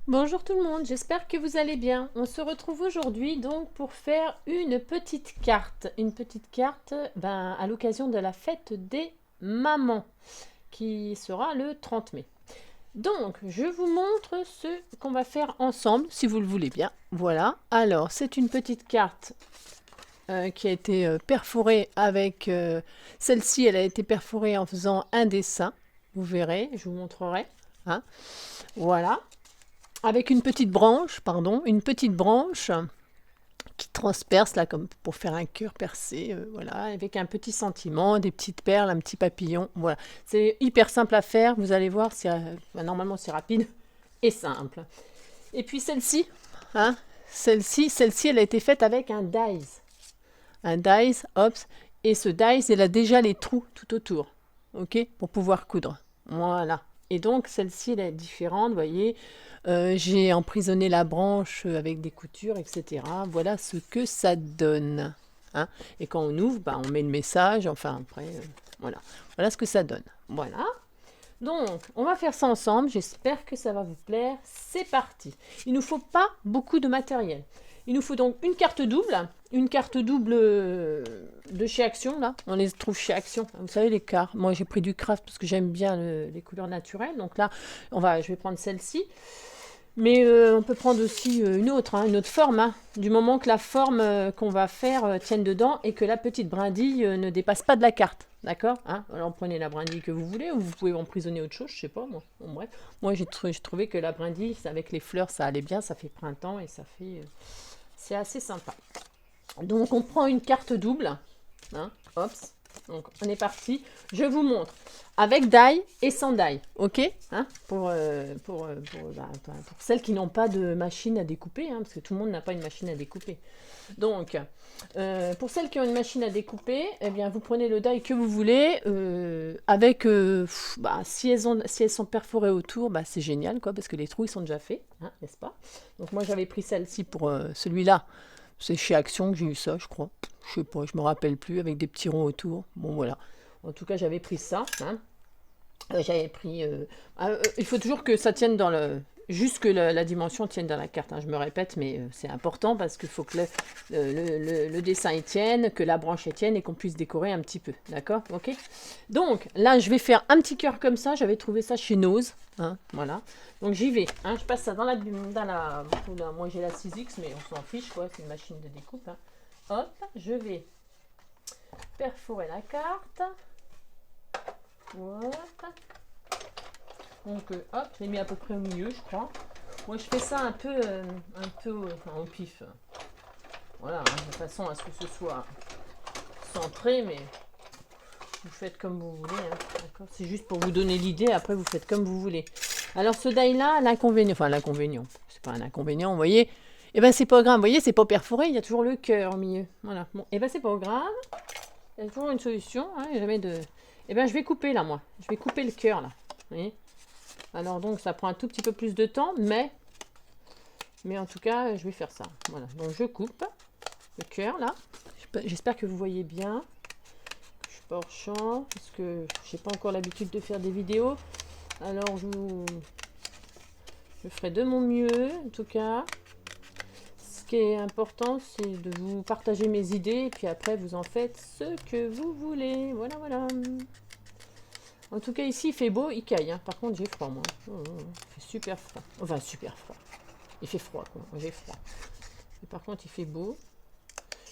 Bonjour tout le monde, j'espère que vous allez bien. On se retrouve aujourd'hui donc pour faire une petite carte. Une petite carte à l'occasion de la fête des mamans qui sera le 30 mai. Donc, je vous montre ce qu'on va faire ensemble, si vous le voulez bien. Voilà, alors c'est une petite carte qui a été perforée avec... celle-ci, elle a été perforée en faisant un dessin. Vous verrez, je vous montrerai. Hein. Voilà, avec une petite branche, une petite branche qui transperce là comme pour faire un cœur percé, voilà, avec un petit sentiment, des petites perles, un petit papillon, voilà. C'est hyper simple à faire, vous allez voir, normalement c'est rapide et simple. Et puis celle-ci, hein, celle-ci, elle a été faite avec un dies, hop, et ce dies, elle a déjà les trous tout autour, ok, pour pouvoir coudre, voilà. Et donc celle-ci, elle est différente, vous voyez. J'ai emprisonné la branche avec des coutures, etc. Voilà ce que ça donne. Hein. Et quand on ouvre, on met le message, enfin après, voilà. Voilà ce que ça donne. Voilà. Donc, on va faire ça ensemble. J'espère que ça va vous plaire. C'est parti. Il ne nous faut pas beaucoup de matériel. Il nous faut donc une carte double de chez Action, là. On les trouve chez Action. Vous savez, les cartes. Moi, j'ai pris du craft parce que j'aime bien les couleurs naturelles. Donc là, je vais prendre celle-ci. Mais on peut prendre aussi une autre forme, hein, du moment que la forme qu'on va faire tienne dedans et que la petite brindille ne dépasse pas de la carte. D'accord, hein. Alors prenez la brindille que vous voulez, ou vous pouvez emprisonner autre chose, je sais pas moi. Bon, bref, moi j'ai trouvé que la brindille avec les fleurs ça allait bien, ça fait printemps et ça fait... c'est assez sympa. Donc on prend une carte double, hein, hop, donc on est parti. Je vous montre avec die et sans die, ok, hein, pour celles qui n'ont pas de machine à découper, hein, parce que tout le monde n'a pas une machine à découper. Donc, pour celles qui ont une machine à découper, eh bien, vous prenez le die que vous voulez, si elles sont perforées autour, c'est génial, quoi, parce que les trous ils sont déjà faits, hein, n'est-ce pas? Donc moi j'avais pris celle-ci pour celui-là. C'est chez Action que j'ai eu ça, je crois. Je sais pas, je me rappelle plus, avec des petits ronds autour. Bon, voilà. En tout cas, j'avais pris ça. Hein. J'avais pris... il faut toujours que ça tienne dans le... Juste que la dimension tienne dans la carte. Hein. Je me répète, mais c'est important parce qu'il faut que le dessin y tienne, que la branche y tienne et qu'on puisse décorer un petit peu. D'accord? Ok. Donc, là, je vais faire un petit cœur comme ça. J'avais trouvé ça chez Nose. Hein, voilà. Donc, j'y vais. Hein. Je passe ça dans la... Moi, j'ai la 6X, mais on s'en fiche, quoi. C'est une machine de découpe. Hein. Hop, je vais perforer la carte. Voilà. Donc, hop, je l'ai mis à peu près au milieu, je crois. Moi, je fais ça un peu au pif. Voilà, hein, de façon à ce que ce soit centré, mais vous faites comme vous voulez. Hein, d'accord, c'est juste pour vous donner l'idée, après vous faites comme vous voulez. Alors, ce die-là, l'inconvénient, c'est pas un inconvénient, vous voyez. Et ben, c'est pas grave, vous voyez, c'est pas perforé, il y a toujours le cœur au milieu. Voilà, bon, et ben, c'est pas grave. Il y a toujours une solution, hein, jamais de... Et ben, je vais couper là, moi. Je vais couper le cœur là. Vous voyez. Alors donc ça prend un tout petit peu plus de temps, mais en tout cas je vais faire ça. Voilà, donc je coupe le cœur là. J'espère que vous voyez bien. Je suis pas hors champ parce que j'ai pas encore l'habitude de faire des vidéos. Alors je ferai de mon mieux en tout cas. Ce qui est important, c'est de vous partager mes idées et puis après vous en faites ce que vous voulez. Voilà, voilà. En tout cas, ici, il fait beau, il caille. Hein. Par contre, j'ai froid, moi. Il fait super froid. Enfin, super froid. Il fait froid, quoi. J'ai froid. Et par contre, il fait beau.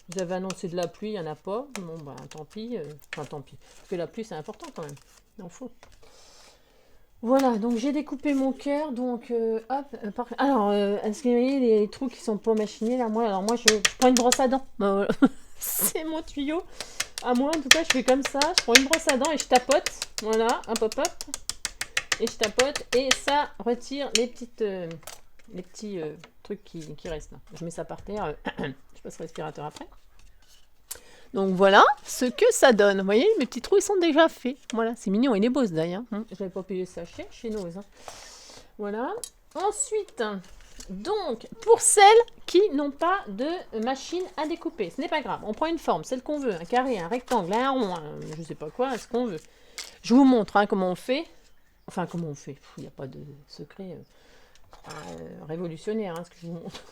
Vous avez annoncé de la pluie, il n'y en a pas. Bon, tant pis. Enfin, tant pis. Parce que la pluie, c'est important, quand même. Il en faut. Voilà, donc j'ai découpé mon cœur. Donc, hop. Alors, est-ce que vous voyez les trous qui sont pas machinés, là? Moi, je prends une brosse à dents. C'est mon tuyau. À moi, en tout cas, je fais comme ça. Je prends une brosse à dents et je tapote. Voilà, un pop-up. Et je tapote. Et ça retire les petits trucs qui restent là. Je mets ça par terre. Je passe le respirateur après. Donc voilà ce que ça donne. Vous voyez, mes petits trous, ils sont déjà faits. Voilà, c'est mignon. Il est beau, ce d'ailleurs. Je n'avais pas payé ça chez Nose. Hein. Voilà. Ensuite... Donc, pour celles qui n'ont pas de machine à découper, ce n'est pas grave. On prend une forme, celle qu'on veut, un carré, un rectangle, un rond, je ne sais pas quoi, ce qu'on veut. Je vous montre comment on fait. Enfin, comment on fait. Il n'y a pas de secret. révolutionnaire, hein, ce que je vous montre.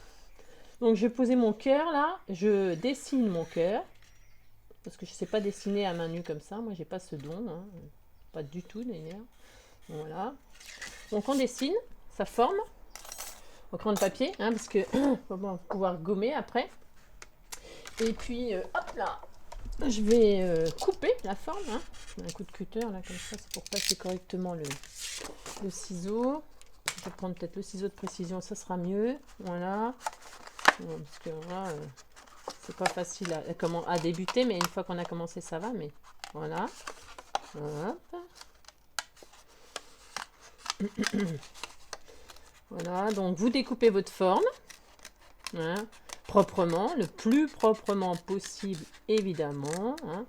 Donc je vais poser mon cœur là, je dessine mon cœur, parce que je ne sais pas dessiner à main nue comme ça, moi j'ai pas ce don, hein. Pas du tout d'ailleurs. Voilà. Donc on dessine, ça forme, au crayon de papier, hein, parce que on va pouvoir gommer après. Et puis hop là, je vais couper la forme, hein. Un coup de cutter là comme ça, c'est pour passer correctement le ciseau. Je vais prendre peut-être le ciseau de précision, ça sera mieux. Voilà. Bon, parce que là, c'est pas facile à débuter, mais une fois qu'on a commencé, ça va. Mais voilà. Hop. Voilà, donc vous découpez votre forme, hein, proprement, le plus proprement possible, évidemment. Hein.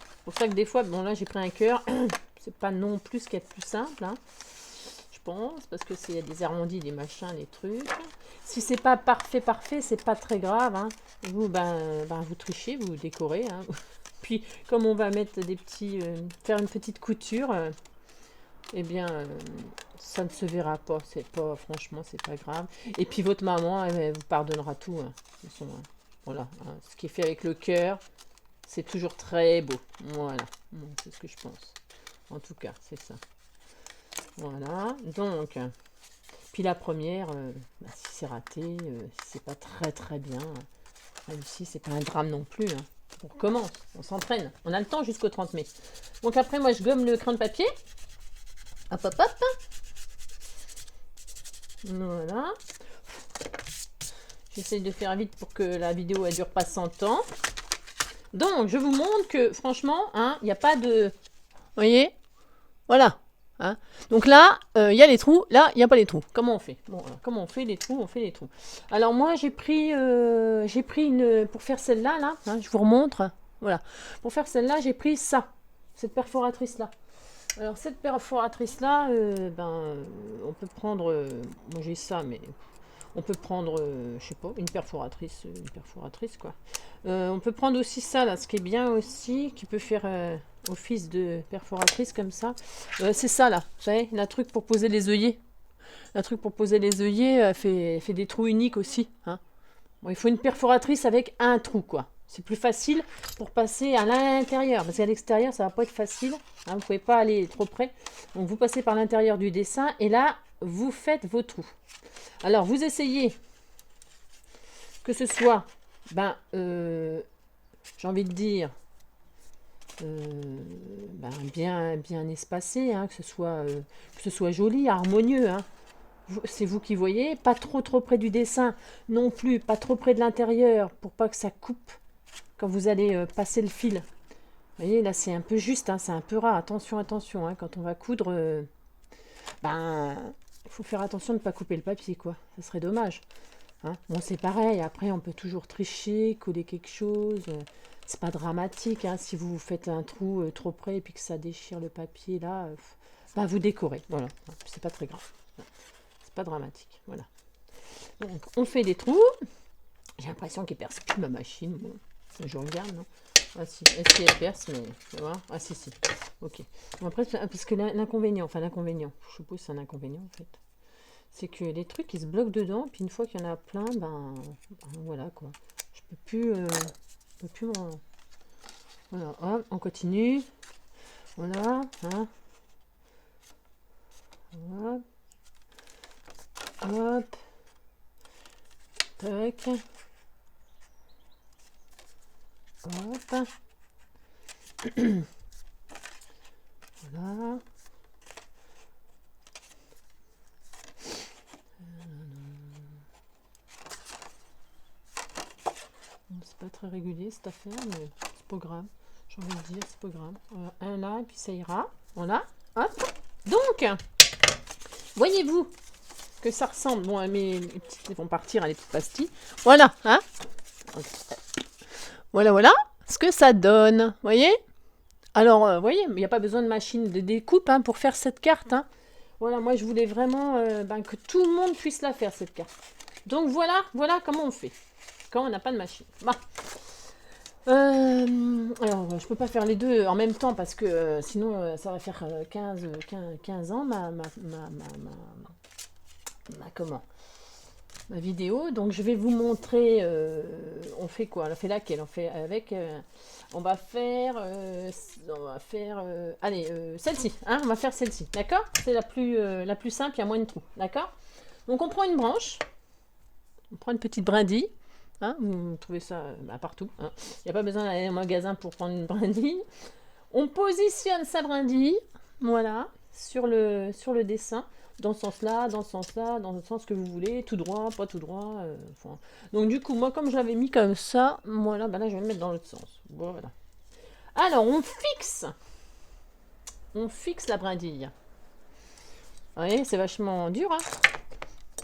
C'est pour ça que des fois, bon là j'ai pris un cœur, c'est pas non plus ce qu'il y a de plus simple, hein, je pense, parce que il y a des arrondis, des machins, des trucs. Si c'est pas parfait, c'est pas très grave. Hein. Vous, vous trichez, vous décorez. Hein. Puis comme on va mettre des petits, faire une petite couture. Eh bien, ça ne se verra pas. C'est pas, franchement, c'est pas grave. Et puis votre maman, elle vous pardonnera tout. Hein. Voilà, hein. Ce qui est fait avec le cœur, c'est toujours très beau. Voilà, c'est ce que je pense. En tout cas, c'est ça. Voilà, donc, puis la première, si c'est raté, si c'est pas très bien réussi, c'est pas un drame non plus. Hein. On recommence, on s'entraîne. On a le temps jusqu'au 30 mai. Donc après, moi, je gomme le crayon de papier. Hop, hop, hop. Voilà. J'essaie de faire vite pour que la vidéo ne dure pas 100 ans. Donc, je vous montre que, franchement, il n'y a pas de... Vous voyez? Voilà. Hein. Donc là, il y a les trous. Là, il n'y a pas les trous. Comment on fait? Bon, alors, comment on fait les trous? On fait les trous. Alors, moi, j'ai pris une... Pour faire celle-là, là, hein, je vous remontre. Voilà. Pour faire celle-là, j'ai pris ça. Cette perforatrice-là. Alors cette perforatrice là, on peut prendre, moi j'ai ça, mais on peut prendre, je sais pas, une perforatrice quoi. On peut prendre aussi ça là, ce qui est bien aussi, qui peut faire office de perforatrice comme ça. C'est ça là, vous savez, la truc pour poser les œillets. La truc pour poser les œillets fait des trous uniques aussi. Hein. Bon, il faut une perforatrice avec un trou quoi. C'est plus facile pour passer à l'intérieur. Parce qu'à l'extérieur, ça va pas être facile. Hein, vous ne pouvez pas aller trop près. Donc, vous passez par l'intérieur du dessin. Et là, vous faites vos trous. Alors, vous essayez que ce soit, j'ai envie de dire, bien espacé. Hein, que ce soit joli, harmonieux. Hein. C'est vous qui voyez. Pas trop près du dessin non plus. Pas trop près de l'intérieur pour pas que ça coupe. Quand vous allez passer le fil. Vous voyez, là, c'est un peu juste, hein, c'est un peu rare. Attention, hein, quand on va coudre, il faut faire attention de ne pas couper le papier, quoi. Ça serait dommage. Hein. Bon, c'est pareil. Après, on peut toujours tricher, coller quelque chose. C'est pas dramatique. Hein, si vous faites un trou trop près et puis que ça déchire le papier, là, vous décorez. Voilà, c'est pas très grave. C'est pas dramatique. Voilà. Donc, on fait des trous. J'ai l'impression qu'il perce plus ma machine. Bon. Je regarde, non? Ah si, est-ce qu'elle perce, mais tu vois? Ah si. Ok. Bon, après, parce que l'inconvénient, je suppose que c'est un inconvénient en fait, c'est que les trucs ils se bloquent dedans, puis une fois qu'il y en a plein, voilà quoi. Je peux plus m'en... Voilà, hop, on continue. Voilà, hein. Hop. Hop. Tac. Hop. Voilà. C'est pas très régulier cette affaire, mais c'est pas grave. J'ai envie de dire, c'est pas grave. Un là, et puis ça ira. Voilà. Hop. Donc, voyez-vous que ça ressemble. Bon, mes petites vont partir, hein, les petites pastilles. Voilà, hein. Voilà ce que ça donne. Voyez? Alors, vous voyez, il n'y a pas besoin de machine de découpe hein, pour faire cette carte. Hein. Voilà, moi je voulais vraiment que tout le monde puisse la faire, cette carte. Donc voilà comment on fait quand on n'a pas de machine. Bon. Alors, je peux pas faire les deux en même temps parce que sinon ça va faire 15 ans ma comment ma vidéo. Donc je vais vous montrer, on fait quoi? On fait laquelle? On fait avec, on va faire, allez, celle-ci, hein, on va faire celle-ci, d'accord? C'est la plus simple, il y a moins de trous, d'accord? Donc on prend une branche, on prend une petite brindille, hein, vous trouvez ça partout, hein. Il n'y a pas besoin d'aller au magasin pour prendre une brindille. On positionne sa brindille, voilà, sur le dessin, dans ce sens-là, dans ce sens-là, dans le sens que vous voulez, tout droit, pas tout droit. Enfin. Donc du coup, moi, comme je l'avais mis comme ça, voilà, ben là, je vais le mettre dans l'autre sens. Voilà. Alors, on fixe la brindille. Vous voyez, c'est vachement dur, hein.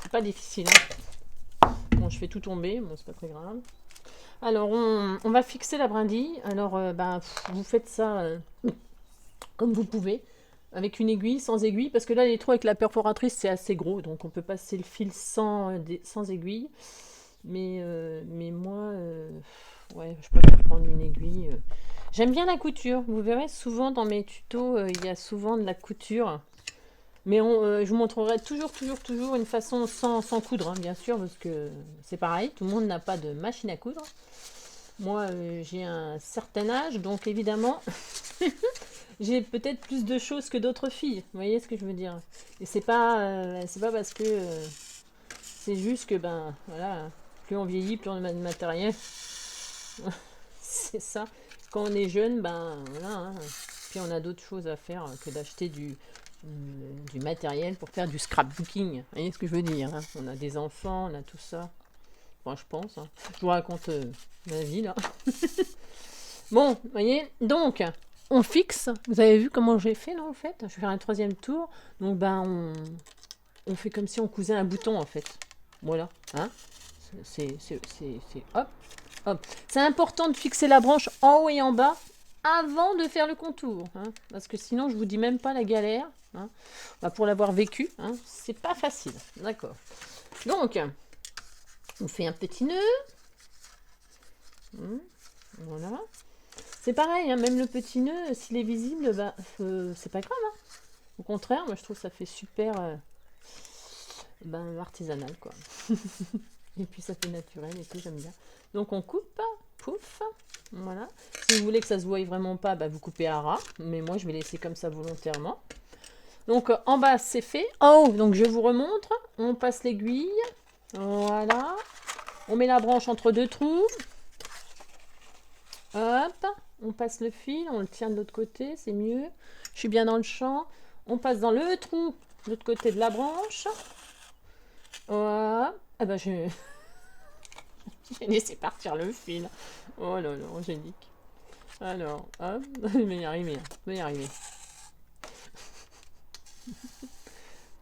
C'est pas difficile, hein. Bon, je fais tout tomber, bon, c'est pas très grave. Alors, on va fixer la brindille. Alors, vous faites ça comme vous pouvez, avec une aiguille, sans aiguille, parce que là, les trous avec la perforatrice, c'est assez gros, donc on peut passer le fil sans aiguille. Mais moi, ouais, je préfère prendre une aiguille. J'aime bien la couture. Vous verrez, souvent dans mes tutos, il y a souvent de la couture. Mais je vous montrerai toujours une façon sans coudre, hein, bien sûr, parce que c'est pareil, tout le monde n'a pas de machine à coudre. Moi, j'ai un certain âge, donc évidemment, j'ai peut-être plus de choses que d'autres filles. Vous voyez ce que je veux dire? Et c'est pas parce que c'est juste que, ben, voilà, plus on vieillit, plus on a de matériel. C'est ça. Quand on est jeune, ben, voilà, hein. Puis on a d'autres choses à faire que d'acheter du matériel pour faire du scrapbooking. Vous voyez ce que je veux dire, hein? On a des enfants, on a tout ça. Enfin, je pense. Hein. Je vous raconte ma vie, là. Bon, vous voyez, donc, on fixe. Vous avez vu comment j'ai fait, là, en fait? Je vais faire un troisième tour. Donc, ben, on fait comme si on cousait un bouton, en fait. Voilà, hein? C'est hop, hop. C'est important de fixer la branche en haut et en bas avant de faire le contour, hein, parce que sinon, je vous dis même pas la galère, hein. Bah, pour l'avoir vécu, hein, c'est pas facile, d'accord. Donc, on fait un petit nœud. Voilà. C'est pareil, hein, même le petit nœud, s'il est visible, bah, c'est pas grave. Hein. Au contraire, moi je trouve que ça fait super artisanal, quoi. Et puis ça fait naturel et tout, j'aime bien. Donc on coupe, pouf, voilà. Si vous voulez que ça se voie vraiment pas, bah, vous coupez à ras. Mais moi je vais laisser comme ça volontairement. Donc en bas c'est fait. En haut, donc je vous remontre. On passe l'aiguille. Voilà. On met la branche entre deux trous. Hop. On passe le fil. On le tient de l'autre côté. C'est mieux. Je suis bien dans le champ. On passe dans le trou de l'autre côté de la branche. Voilà. Ah ben j'ai laissé partir le fil. Oh là là, angélique. Alors, hop. Je vais y arriver. Je vais y arriver.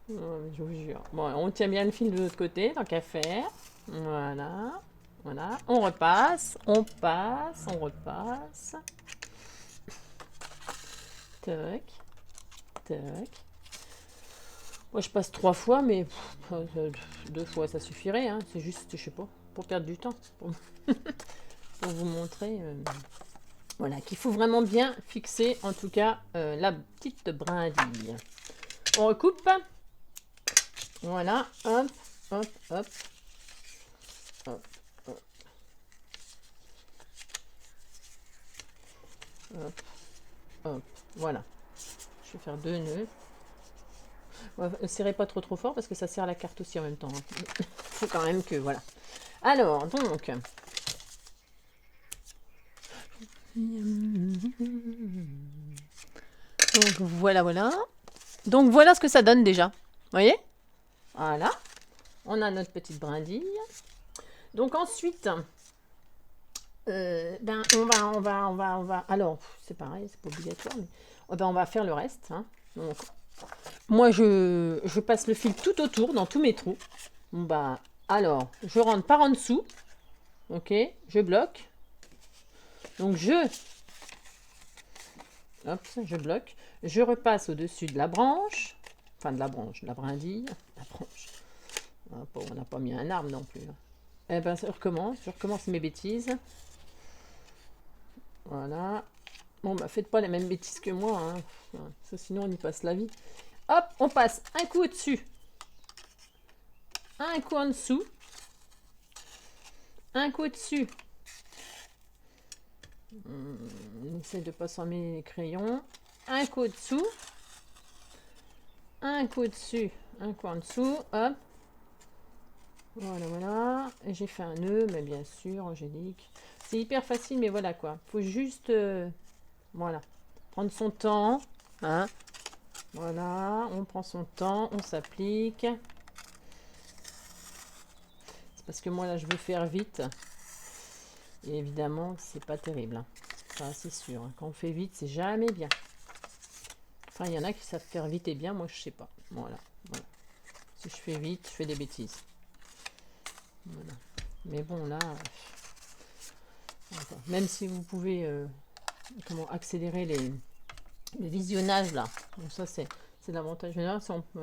Oh, je vous jure. Bon, on tient bien le fil de l'autre côté, tant qu'à faire. Voilà. Voilà. On repasse. On passe. On repasse. Tac. Tac. Moi, je passe 3 fois, mais 2 fois, ça suffirait. Hein. C'est juste, je sais pas, pour perdre du temps. Pour vous montrer. Voilà, qu'il faut vraiment bien fixer, en tout cas, la petite brindille. On recoupe. Voilà, hop, hop, hop, hop, hop, hop, hop, voilà. Je vais faire 2 nœuds. Ne serrez pas trop fort parce que ça serre la carte aussi en même temps. Il faut quand même que, voilà. Alors, donc... Donc, voilà, voilà. Donc, voilà ce que ça donne déjà. Vous voyez? Voilà. On a notre petite brindille. Donc, ensuite... on va... Alors, c'est pareil, c'est pas obligatoire, mais... on va faire le reste. Hein. Donc, moi, je passe le fil tout autour, dans tous mes trous. Bon, bah, alors, je rentre par en dessous. Ok, je bloque. Donc, hop, je bloque. Je repasse au-dessus de la branche. Enfin, de la brindille. La branche. Ah, bon, on n'a pas mis un arbre non plus. Là. Eh ben, je recommence mes bêtises. Voilà. Bon, bah, faites pas les mêmes bêtises que moi, hein. Ça, sinon, on y passe la vie. Hop, on passe un coup au-dessus. un coup en dessous, un coup au-dessus. On essaie de ne pas s'emmêler les crayons. Un coup au-dessous, un coup au-dessus, un coup en dessous, hop. Voilà, voilà. Et j'ai fait un nœud, mais bien sûr, Angélique. C'est hyper facile, mais voilà quoi. Faut juste, voilà, prendre son temps, hein. Voilà, on prend son temps, on s'applique. C'est parce que moi là, je veux faire vite. Et évidemment, c'est pas terrible, hein. Ça, c'est sûr, hein. Quand on fait vite, c'est jamais bien. Enfin, il y en a qui savent faire vite et bien, moi je sais pas. Voilà, voilà. Si je fais vite, je fais des bêtises. Voilà. Mais bon, là, même si vous pouvez comment accélérer les visionnages là. Donc ça, c'est l'avantage général. Si on peut,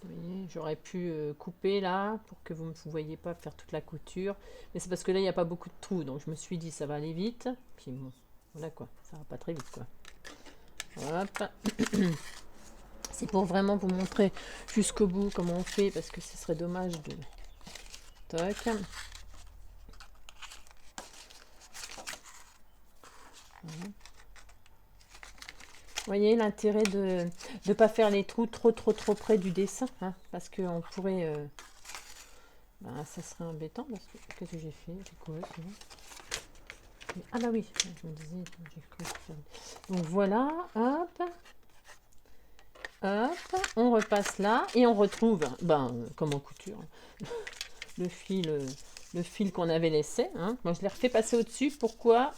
vous voyez, j'aurais pu couper là pour que vous ne voyez pas faire toute la couture. Mais c'est parce que là, il n'y a pas beaucoup de trous. Donc je me suis dit, ça va aller vite. Puis bon, voilà quoi. Ça va pas très vite quoi. Hop. C'est pour vraiment vous montrer jusqu'au bout comment on fait. Parce que ce serait dommage de... Toc. Voilà. Vous voyez l'intérêt de ne pas faire les trous trop près du dessin, hein, parce qu'on pourrait... ça serait embêtant, parce que... Qu'est-ce que j'ai fait? J'ai quoi, ah bah oui, je me disais... J'ai cru faire... Donc voilà, hop. Hop, on repasse là, et on retrouve, comme en couture, le fil qu'on avait laissé. Hein. Moi, je l'ai refait passer au-dessus. Pourquoi?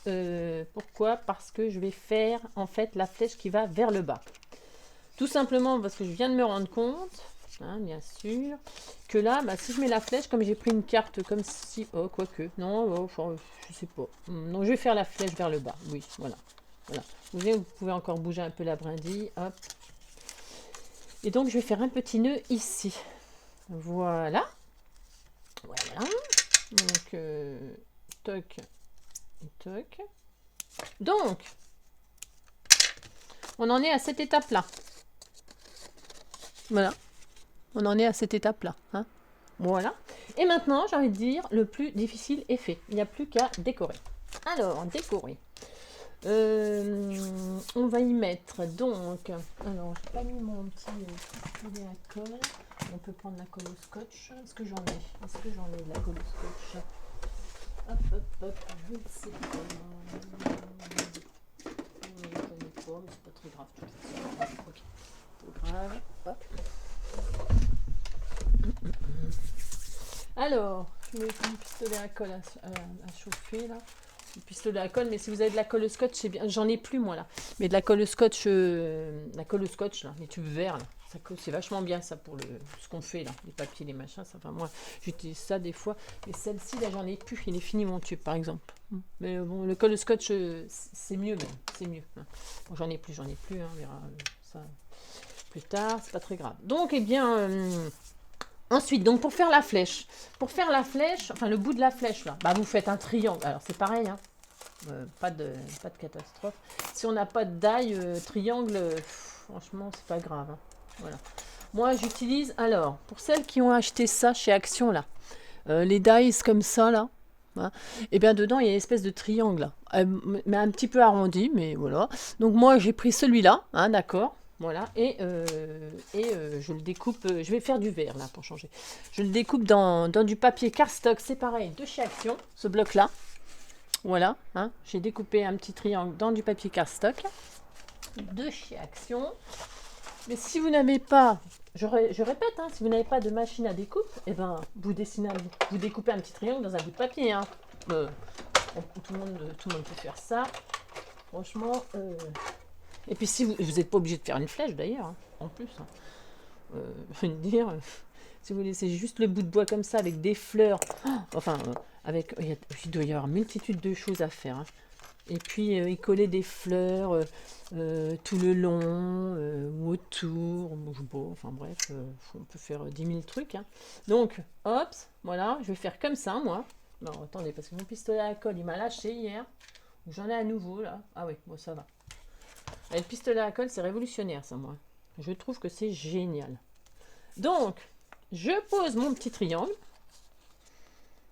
Parce que je vais faire, en fait, la flèche qui va vers le bas. Tout simplement parce que je viens de me rendre compte, hein, bien sûr, que là, si je mets la flèche, comme j'ai pris une carte comme si... Oh, quoique. Non, je sais pas. Non, je vais faire la flèche vers le bas. Oui, voilà. Voilà. Vous voyez, vous pouvez encore bouger un peu la brindille. Hop. Et donc, je vais faire un petit nœud ici. Voilà. Voilà. Donc, toc et toc. Donc, on en est à cette étape-là. Voilà. On en est à cette étape-là. Hein. Voilà. Et maintenant, j'ai envie de dire, le plus difficile est fait. Il n'y a plus qu'à décorer. Alors, décorer. On va y mettre donc... Alors, je n'ai pas mis mon petit pistolet à colle. On peut prendre la colle au scotch. Est-ce que j'en ai? Est-ce que j'en ai de la colle au scotch? Hop, hop, hop. Je ne sais pas. Je ne connais pas, mais c'est pas très grave. Ok. Pas grave. Hop. Alors, je mets mon pistolet à colle à chauffer là. Le pistolet à colle, mais si vous avez de la colle au scotch, c'est bien. J'en ai plus moi là. Mais de la colle au scotch, là, les tubes verts là, c'est vachement bien ça pour ce qu'on fait là, les papiers, les machins. Ça, enfin moi, j'utilise ça des fois. Mais celle-ci là, j'en ai plus. Il est fini mon tube par exemple. Mais bon, le colle au scotch, c'est mieux même. C'est mieux. Hein. Bon, j'en ai plus. Hein, on verra ça plus tard. C'est pas très grave. Donc, eh bien. Ensuite, donc pour faire la flèche, enfin le bout de la flèche là, vous faites un triangle. Alors c'est pareil, hein, pas de catastrophe. Si on n'a pas de die, triangle, franchement c'est pas grave. Hein. Voilà. Moi j'utilise, alors pour celles qui ont acheté ça chez Action là, les dies comme ça là, hein, et bien dedans il y a une espèce de triangle là, mais un petit peu arrondi, mais voilà. Donc moi j'ai pris celui-là, hein, d'accord. Voilà, et je le découpe, je vais faire du verre là pour changer. Je le découpe dans du papier cardstock, c'est pareil, de chez Action, ce bloc-là. Voilà, hein, j'ai découpé un petit triangle dans du papier cardstock de chez Action. Mais si vous n'avez pas, je répète, hein, si vous n'avez pas de machine à découpe, vous découpez un petit triangle dans un bout de papier. Hein. Tout le monde peut faire ça. Franchement... Et puis si vous n'êtes pas obligé de faire une flèche d'ailleurs, hein, en plus. Hein. Je veux dire, si vous laissez juste le bout de bois comme ça avec des fleurs, il doit y avoir multitude de choses à faire. Hein. Et puis y coller des fleurs tout le long ou autour, enfin bref, on peut faire 10 000 trucs. Hein. Donc, hop, voilà, je vais faire comme ça moi. Non, attendez, parce que mon pistolet à colle il m'a lâché hier. J'en ai à nouveau là. Ah oui, bon ça va. Et le pistolet à colle, c'est révolutionnaire, ça, moi. Je trouve que c'est génial. Donc, je pose mon petit triangle.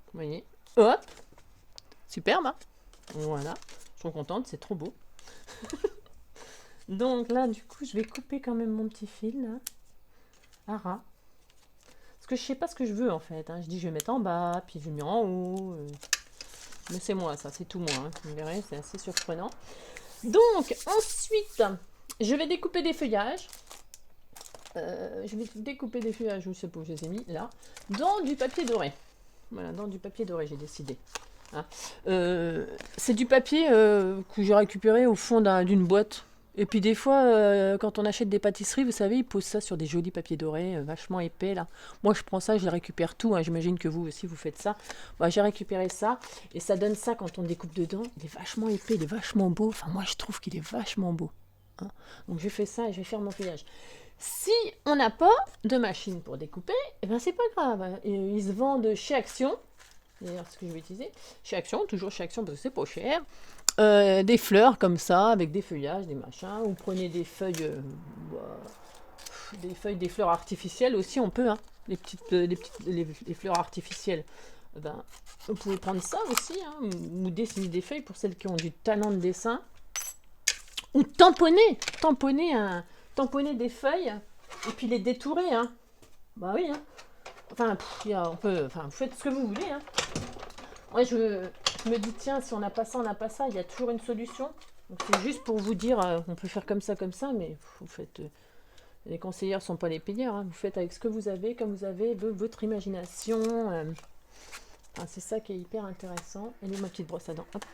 Vous voyez, hop, superbe, hein. Voilà, je suis trop contente, c'est trop beau. Donc là, du coup, je vais couper quand même mon petit fil, là, à ras. Parce que je sais pas ce que je veux, en fait. Hein. Je dis, je vais mettre en bas, puis je vais mettre en haut. Mais c'est moi, ça, c'est tout moi. Hein. Vous verrez, c'est assez surprenant. Donc, ensuite, je vais découper des feuillages. Je vais découper des feuillages, je sais pas où je les ai mis, là, dans du papier doré. Voilà, dans du papier doré, j'ai décidé. Hein. C'est du papier que j'ai récupéré au fond d'une boîte. Et puis des fois, quand on achète des pâtisseries, vous savez, ils posent ça sur des jolis papiers dorés, vachement épais là. Moi, je prends ça, je les récupère tout. Hein. J'imagine que vous aussi, vous faites ça. Bah, j'ai récupéré ça et ça donne ça quand on découpe dedans. Il est vachement épais, il est vachement beau. Enfin, moi, je trouve qu'il est vachement beau. Hein. Donc, je fais ça et je vais faire mon feuillage. Si on n'a pas de machine pour découper, eh ben c'est pas grave. Ils se vendent chez Action. D'ailleurs, ce que je vais utiliser. Chez Action, toujours chez Action parce que c'est pas cher. Des fleurs comme ça, avec des feuillages, des machins. Vous prenez des feuilles, des fleurs artificielles aussi, on peut. Hein. Les fleurs artificielles. Ben, vous pouvez prendre ça aussi, hein, ou dessiner des feuilles pour celles qui ont du talent de dessin. Ou tamponner des feuilles et puis les détourer. Hein. Bah oui. Hein. Enfin, on peut, enfin, vous faites ce que vous voulez. Hein. Moi, je me dis, tiens, si on n'a pas ça, on n'a pas ça, il y a toujours une solution. Donc, c'est juste pour vous dire, on peut faire comme ça, mais vous faites. Les conseillères ne sont pas les payeurs. Hein. Vous faites avec ce que vous avez, comme vous avez, votre imagination. Enfin, c'est ça qui est hyper intéressant. Elle est ma petite brosse à dents. Hop,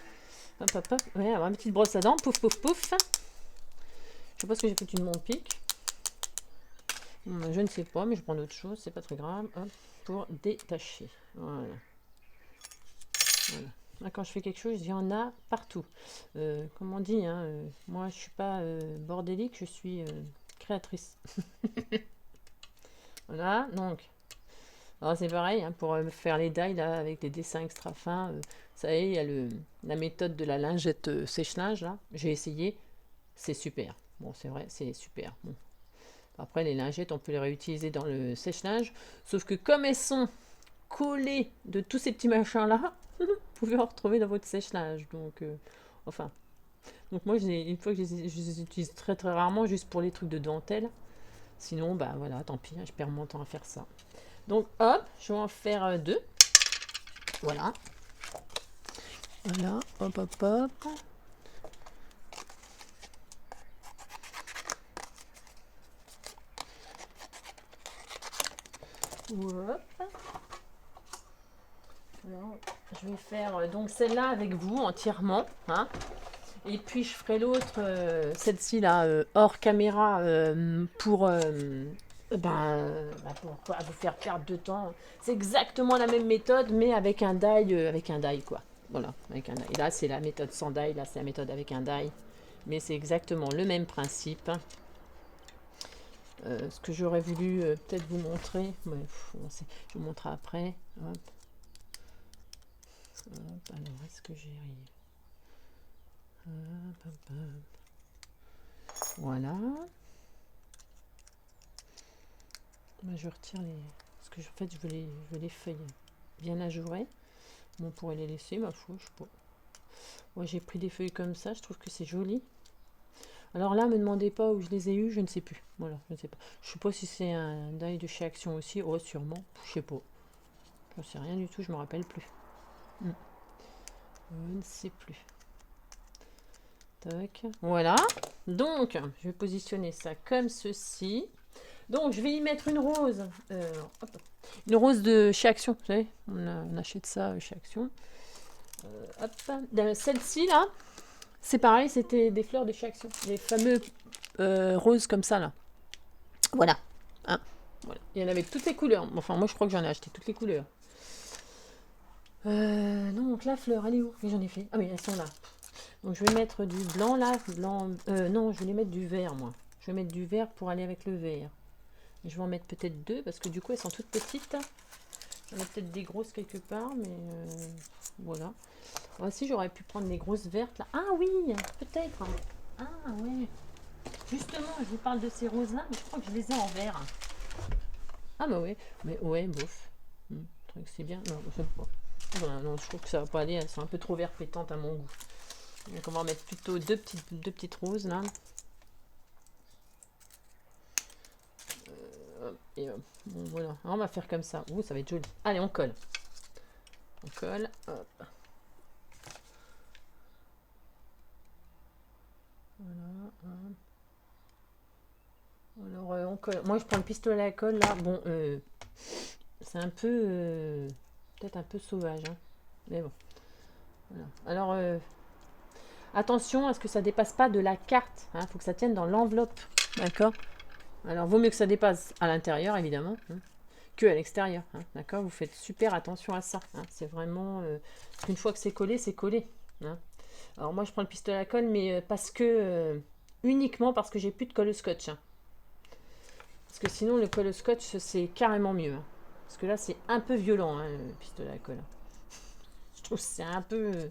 hop, hop, hop. Ouais, ma petite brosse à dents. Pouf, pouf, pouf. Je sais pas ce que j'ai foutu de mon pic. Je ne sais pas, mais je prends autre chose, c'est pas très grave. Hop, pour détacher. Voilà. Voilà. Là, quand je fais quelque chose, il y en a partout. Comme on dit, hein, moi je suis pas bordélique, je suis créatrice. Voilà, donc. Alors c'est pareil, hein, pour faire les die là, avec des dessins extra fins. Ça y est, il y a la méthode de la lingette sèche-linge là. J'ai essayé, c'est super. Bon, c'est vrai, c'est super. Bon. Après, les lingettes, on peut les réutiliser dans le sèche-linge. Sauf que comme elles sont collées de tous ces petits machins-là, vous pouvez en retrouver dans votre sèche-linge. Donc, enfin. Donc moi, une fois que je les utilise très très rarement, juste pour les trucs de dentelle. Sinon, bah voilà, tant pis, hein, je perds mon temps à faire ça. Donc, hop, je vais en faire 2. Voilà. Voilà, hop, hop, hop. Hop. Alors, je vais faire donc celle-là avec vous entièrement. Hein. Et puis je ferai l'autre, celle-ci là, hors caméra, pour pas vous faire perdre de temps. C'est exactement la même méthode, mais avec un die quoi. Voilà, avec un die. Et là, c'est la méthode sans die, là, c'est la méthode avec un die. Mais c'est exactement le même principe. Ce que j'aurais voulu peut-être vous montrer, je vous montrerai après. Hop. Hop, alors, est-ce que j'y arrive? Hop, hop, hop. Voilà. Moi, je retire les... Parce que en fait, je veux les feuilles bien ajourées. Bon, on pourrait les laisser, ma foi, je sais pas. Moi, j'ai pris des feuilles comme ça, je trouve que c'est joli. Alors là, me demandez pas où je les ai eues, je ne sais plus. Voilà, je ne sais pas. Je sais pas si c'est un die de chez Action aussi. Oh, sûrement. Je sais pas. Je ne sais rien du tout, je me rappelle plus. Je ne sais plus. Tac. Voilà. Donc, je vais positionner ça comme ceci. Donc, je vais y mettre une rose. Une rose de chez Action. Vous savez, on achète ça chez Action. Hop. Celle-ci, là, c'est pareil, c'était des fleurs de chez Action. Les fameux roses comme ça, là. Voilà. Hein. Voilà. Il y en avait toutes les couleurs. Enfin, moi, je crois que j'en ai acheté toutes les couleurs. Donc, la fleur, elle est où? J'en ai fait. Ah oui, elles sont là. Donc, je vais mettre du blanc, là. Blanc. Non, je vais mettre du vert, moi. Je vais mettre du vert pour aller avec le vert. Je vais en mettre peut-être 2, parce que du coup, elles sont toutes petites. Il y en a peut-être des grosses quelque part, mais voilà. Voici, j'aurais pu prendre les grosses vertes, là. Ah oui, peut-être. Ah ouais. Justement, je vous parle de ces roses-là, mais je crois que je les ai en vert. Ah bah ouais, mais ouais, bof. Truc, c'est bien. Non, je sais pas. Voilà, non, je trouve que ça va pas aller. Elles sont un peu trop vert pétantes à mon goût. Donc on va en mettre plutôt deux petites roses là. Et bon, voilà. Alors, on va faire comme ça. Ouh, ça va être joli. Allez, on colle. On colle. Hop. Voilà. Hop. Alors, on colle. Moi, je prends le pistolet à colle là. Bon, c'est un peu. Peut-être un peu sauvage. Hein. Mais bon. Voilà. Alors, attention à ce que ça dépasse pas de la carte. Il faut que ça tienne dans l'enveloppe. D'accord. Alors, vaut mieux que ça dépasse à l'intérieur, évidemment, hein, que à l'extérieur. Hein, d'accord. Vous faites super attention à ça. Hein. C'est vraiment. Une fois que c'est collé, c'est collé. Hein. Alors, moi, je prends le pistolet à colle, mais parce que. Uniquement parce que j'ai plus de colle au scotch. Hein. Parce que sinon, le colle au scotch, c'est carrément mieux. Hein. Parce que là, c'est un peu violent, hein, le pistolet à colle. Je trouve que c'est un peu.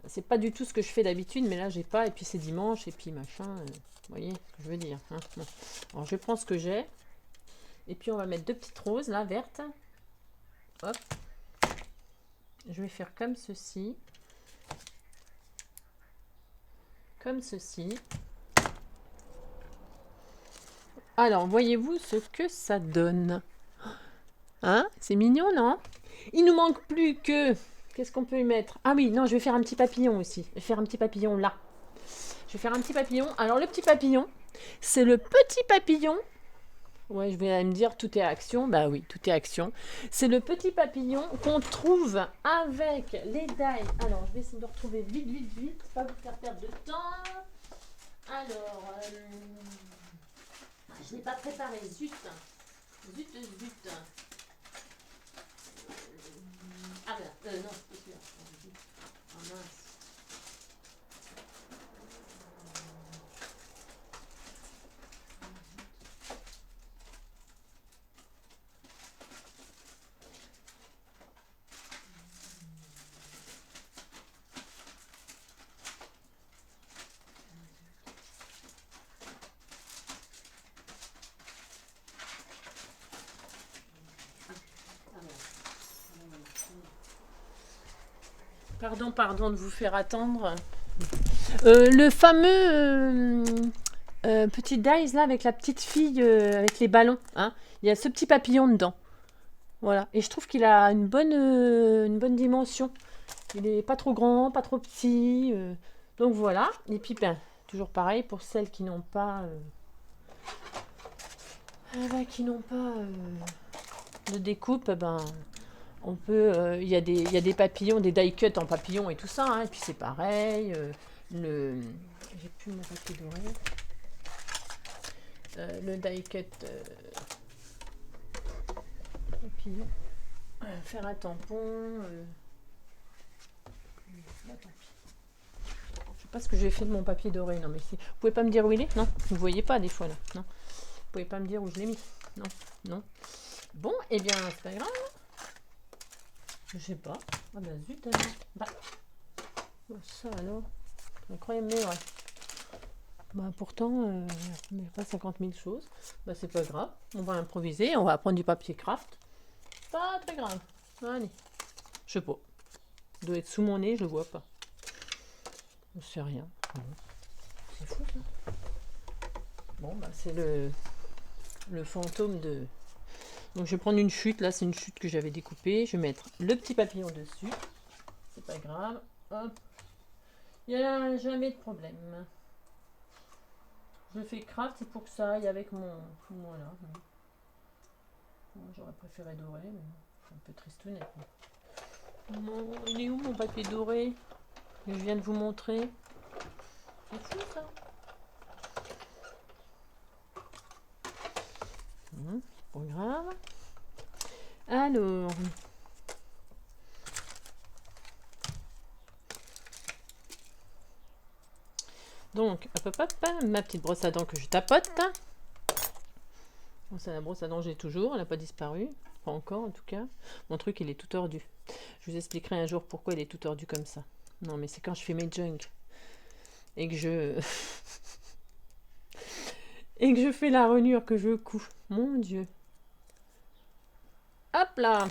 C'est pas du tout ce que je fais d'habitude, mais là, j'ai pas. Et puis, c'est dimanche, et puis machin. Vous voyez ce que je veux dire. Hein. Bon. Alors, je prends ce que j'ai. Et puis, on va mettre deux petites roses, là, vertes. Hop. Je vais faire comme ceci. Comme ceci. Alors, voyez-vous ce que ça donne? Hein? C'est mignon, non? Il nous manque plus que... Qu'est-ce qu'on peut y mettre? Ah oui, non, je vais faire un petit papillon aussi. Je vais faire un petit papillon là. Je vais faire un petit papillon. Alors, le petit papillon, c'est le petit papillon. Ouais, je vais me dire tout est action. Bah oui, tout est action. C'est le petit papillon qu'on trouve avec les die. Alors, je vais essayer de retrouver vite, vite, vite. Pas vous faire perdre de temps. Alors, je ne l'ai pas préparé. Zut. Zut, zut. Ah voilà, non, c'est sûr. Ah mince. Pardon de vous faire attendre. Le fameux petit dice là avec la petite fille avec les ballons. Hein, il y a ce petit papillon dedans. Voilà. Et je trouve qu'il a une bonne dimension. Il est pas trop grand, pas trop petit. Donc voilà. Et puis ben, toujours pareil pour celles qui n'ont pas de découpe, ben on peut, il y a des papillons, des die cut en papillon et tout ça, hein, et puis c'est pareil. J'ai plus mon papier doré. Le die cut papillon. Faire un tampon. Bah, tant pis. Je sais pas ce que j'ai fait de mon papier doré. Non, mais si. Vous pouvez pas me dire où il est? Non, vous voyez pas des fois là. Non. Vous pouvez pas me dire où je l'ai mis? Non, non. Bon, eh bien, c'est pas grave. Je sais pas. Ah bah zut alors. Bah. Ça alors. Incroyable, mais ouais. Bah pourtant, il n'y a pas 50 000 choses. Bah c'est pas grave. On va improviser. On va prendre du papier craft. Pas très grave. Allez. Je sais pas. Ça doit être sous mon nez, je le vois pas. Je sais rien. C'est fou ça. Bon bah c'est le fantôme de... Donc je vais prendre une chute. Là c'est une chute que j'avais découpée. Je vais mettre le petit papillon dessus. C'est pas grave. Hop. Il n'y a jamais de problème. Je fais craft, c'est pour que ça aille avec mon... Voilà. Moi, j'aurais préféré doré, mais c'est un peu tristounet. Il est où mon papier doré que je viens de vous montrer? C'est fou ça. Pas grave. Alors... Donc, hop, ma petite brosse à dents que je tapote. Bon, c'est la brosse à dents que j'ai toujours, elle n'a pas disparu. Pas encore en tout cas. Mon truc, il est tout tordu. Je vous expliquerai un jour pourquoi il est tout tordu comme ça. Non, mais c'est quand je fais mes junk. Et que je... et que je fais la rainure, que je couds. Mon Dieu. hop là.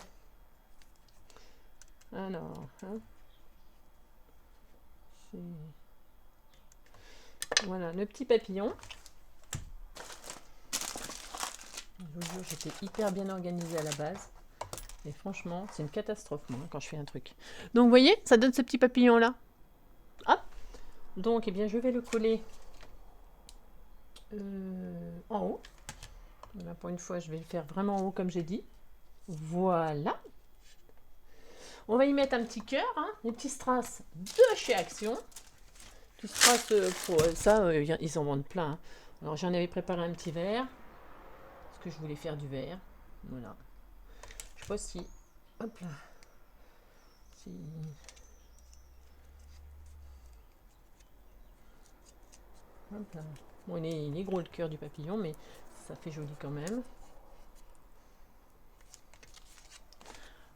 Alors, hein. Voilà, le petit papillon. Je vous jure, j'étais hyper bien organisée à la base. Et franchement, c'est une catastrophe, moi, quand je fais un truc. Donc, vous voyez, ça donne ce petit papillon-là. Hop. Donc, eh bien, je vais le coller en haut. Là, pour une fois, je vais le faire vraiment en haut, comme j'ai dit. Voilà. On va y mettre un petit cœur, hein, des petits strass de chez Action. Petits strass, pour ça, ils en vendent plein. Hein. Alors, j'en avais préparé un petit verre. Parce que je voulais faire du verre. Voilà. Je sais pas si... Hop là. Si... Hop là. Bon, il est gros le cœur du papillon, mais ça fait joli quand même.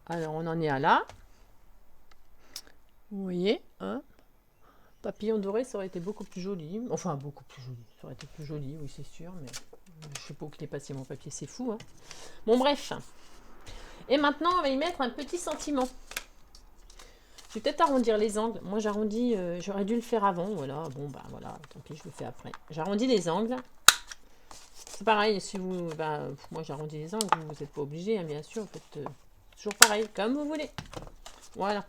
Alors, on en est à là. Vous voyez, hein? Papillon doré, ça aurait été beaucoup plus joli. Enfin, beaucoup plus joli. Ça aurait été plus joli, oui, c'est sûr, mais je sais pas où il est passé mon papier, c'est fou, hein. Bon, bref. Et maintenant, on va y mettre un petit sentiment. Je vais peut-être arrondir les angles. Moi, j'arrondis, j'aurais dû le faire avant. Voilà, bon, bah voilà, tant pis, je le fais après. J'arrondis les angles. C'est pareil, si vous... Bah, moi, j'arrondis les angles, vous n'êtes pas obligé, hein, bien sûr. Vous faites toujours pareil, comme vous voulez. Voilà.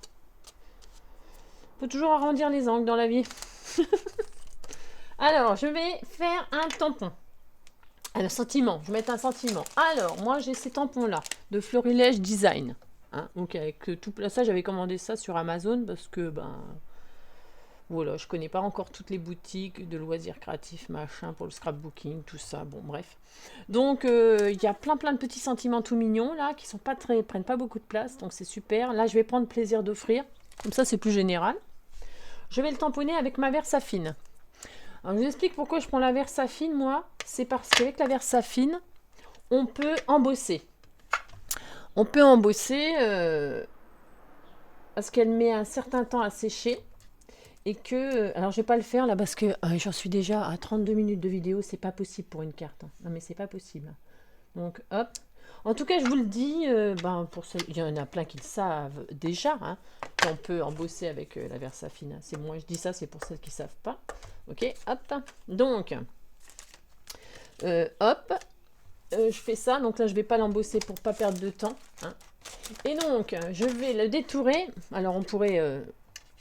Il faut toujours arrondir les angles dans la vie. Alors, je vais faire un tampon. Un sentiment, je vais mettre un sentiment. Alors, moi, j'ai ces tampons-là, de Florilège Design. Hein, donc, avec tout ça, j'avais commandé ça sur Amazon parce que, ben... Voilà, je connais pas encore toutes les boutiques de loisirs créatifs, machin, pour le scrapbooking, tout ça, bon, bref. Donc, il y a plein de petits sentiments tout mignons, là, qui sont pas très... prennent pas beaucoup de place, donc c'est super. Là, je vais prendre plaisir d'offrir. Comme ça, c'est plus général. Je vais le tamponner avec ma Versafine. Alors, je vous explique pourquoi je prends la Versafine, moi. C'est parce qu'avec la Versafine, on peut embosser. On peut embosser parce qu'elle met un certain temps à sécher. Et que... alors, je vais pas le faire, là, parce que j'en suis déjà à 32 minutes de vidéo. C'est pas possible pour une carte. Hein. Non, mais c'est pas possible. Donc, hop. En tout cas, je vous le dis, pour ceux, il y en a plein qui le savent déjà, hein, qu'on peut embosser avec la Versafine. C'est moi, je dis ça, c'est pour celles qui ne savent pas. Ok, hop. Donc, hop, je fais ça. Donc là, je ne vais pas l'embosser pour ne pas perdre de temps. Hein. Et donc, je vais le détourer. Alors, on pourrait,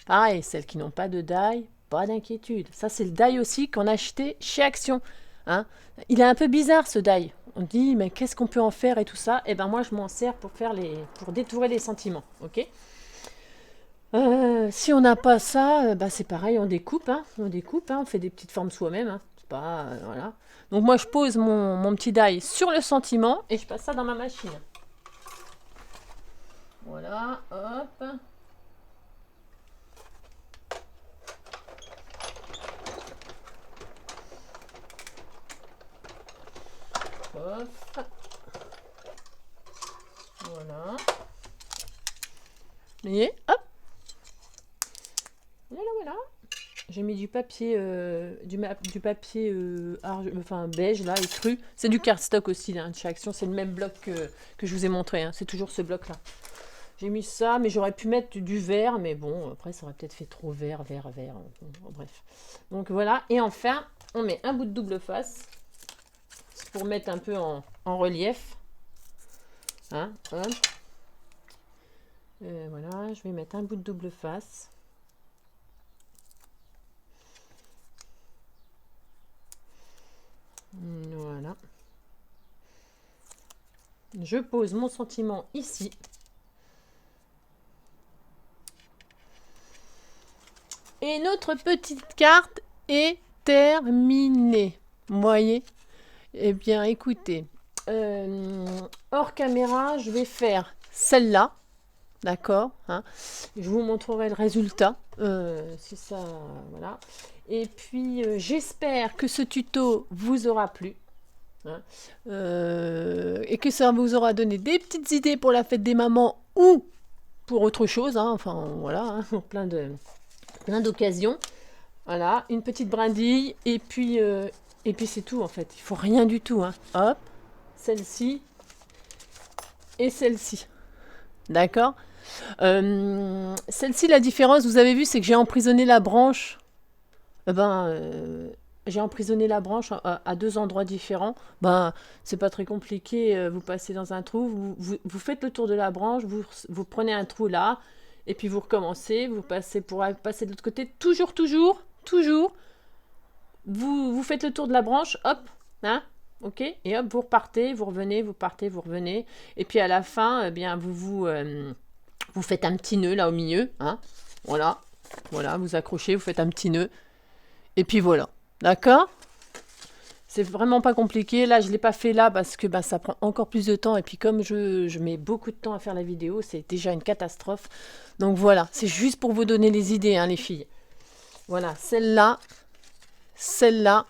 pareil, celles qui n'ont pas de die, pas d'inquiétude. Ça, c'est le die aussi qu'on a acheté chez Action. Hein. Il est un peu bizarre, ce die. On dit, mais qu'est-ce qu'on peut en faire et tout ça? Et ben moi, je m'en sers pour faire pour détourer les sentiments, ok? Si on n'a pas ça, c'est pareil, on découpe, hein, on fait des petites formes soi-même, hein, c'est pas, voilà. Donc moi, je pose mon petit die sur le sentiment et je passe ça dans ma machine. Voilà, hop. Hop. Voilà. Vous voyez, hop. Voilà. J'ai mis du papier, du papier enfin beige là, écru. C'est du cardstock aussi là, de chez Action. C'est le même bloc que je vous ai montré. Hein. C'est toujours ce bloc là. J'ai mis ça, mais j'aurais pu mettre du vert, mais bon, après ça aurait peut-être fait trop vert. Bref. Donc voilà. Et enfin, on met un bout de double face pour mettre un peu en relief. Hein, hop. Voilà, je vais mettre un bout de double face. Voilà. Je pose mon sentiment ici. Et notre petite carte est terminée. Vous voyez? Eh bien, écoutez, hors caméra, je vais faire celle-là. D'accord, hein. Je vous montrerai le résultat. C'est ça, voilà. Et puis, j'espère que ce tuto vous aura plu. Hein, et que ça vous aura donné des petites idées pour la fête des mamans ou pour autre chose. Hein, enfin, voilà, hein, pour plein d'occasions. Voilà, une petite brindille. Et puis c'est tout, en fait. Il faut rien du tout. Hein. Hop, celle-ci. et celle-ci. D'accord? Celle-ci, la différence, vous avez vu, c'est que j'ai emprisonné la branche. J'ai emprisonné la branche à deux endroits différents. C'est pas très compliqué. Vous passez dans un trou, vous faites le tour de la branche, vous prenez un trou là, et puis vous recommencez, vous passez pour passer de l'autre côté. Toujours. Vous faites le tour de la branche, hop, hein, ok, et hop, vous repartez, vous revenez, vous partez, vous revenez. Et puis à la fin, eh bien, vous faites un petit nœud là au milieu, hein, voilà, vous accrochez, vous faites un petit nœud. Et puis voilà, d'accord? C'est vraiment pas compliqué. Là, je ne l'ai pas fait là parce que ça prend encore plus de temps. Et puis comme je mets beaucoup de temps à faire la vidéo, c'est déjà une catastrophe. Donc voilà, c'est juste pour vous donner les idées, hein, les filles. Voilà, celle-là, celle-là,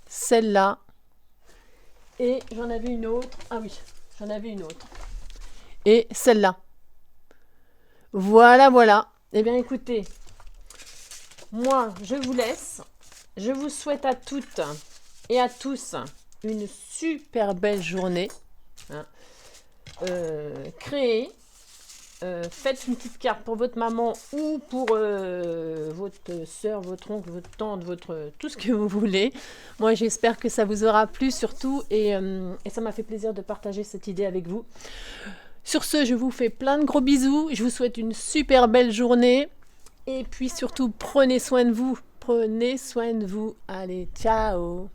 celle-là. Et j'en avais une autre. Ah oui, j'en avais une autre. Et celle-là. Voilà. Eh bien, écoutez, moi, je vous laisse. Je vous souhaite à toutes et à tous une super belle journée. Hein. Créez, faites une petite carte pour votre maman ou pour votre soeur, votre oncle, votre tante, tout ce que vous voulez. Moi, j'espère que ça vous aura plu surtout et ça m'a fait plaisir de partager cette idée avec vous. Sur ce, je vous fais plein de gros bisous. Je vous souhaite une super belle journée. Et puis surtout, prenez soin de vous. Prenez soin de vous. Allez, ciao!